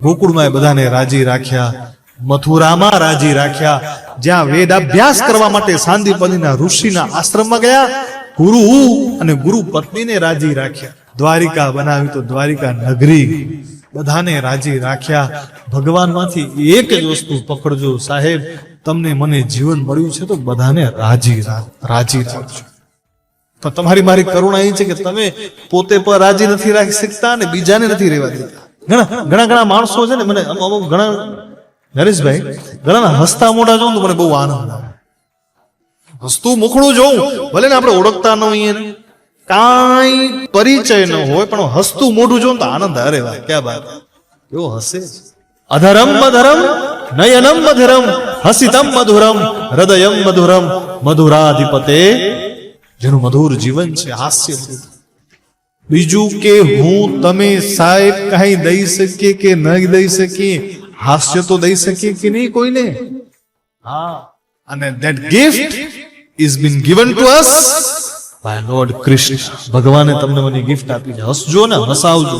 ગોકુળમાં બધાને રાજી રાખ્યા, મથુરામાં રાજી રાખ્યા, જ્યાં વેદ અભ્યાસ કરવા માટે સાંદીપનીના ઋષિના આશ્રમમાં ગયા, ગુરુ અને ગુરુ પત્નીને રાજી રાખ્યા. દ્વારિકા બનાવી તો દ્વારિકા નગરી, બધાને રાજી રાખ્યા. ભગવાનમાંથી એક જ વસ્તુ પકડજો સાહેબ, તમને મને જીવન મળ્યું છે તો બધાને રાજી રાખજો. પણ તમારી મારી કરુણા એ છે કે તમે પોતે પણ રાજી નથી રાખી શકતા અને બીજાને નથી રહેવા દેતા. ઘણા માણસો છે ને, મને અમુક ઘણા નરેશભાઈ ઘણા હસતા મોઢા જોઉં તો મને બહુ આનંદ આવે. હસતું મુખડું જોઉં, ભલે ને આપણે ઓળખતા ન હોઈએ, કાંઈ પરિચય ન હોય, પણ હસતું મોઢું જોઉં તો આનંદ. અરે વાહ, ક્યાં બાત, કેવો હસે. અધરમ મધરમ નયનમ મધુરમ હસિતમ મધુરમ હૃદયમ મધુરમ મધુરાધિપતે, જેનું મધુર જીવન છે, હાસ્ય. બીજું કે હું તમે સાહેબ કઈ દઈ શકીએ કે નહીં દઈ શકીએ, હાસ્ય તો દઈ શકીએ કે નહીં કોઈને. હા, અને that gift is been given to us by Lord Krishna. ભગવાને તમને મને ગિફ્ટ આપી છે. હસજો ને, હસાવજો.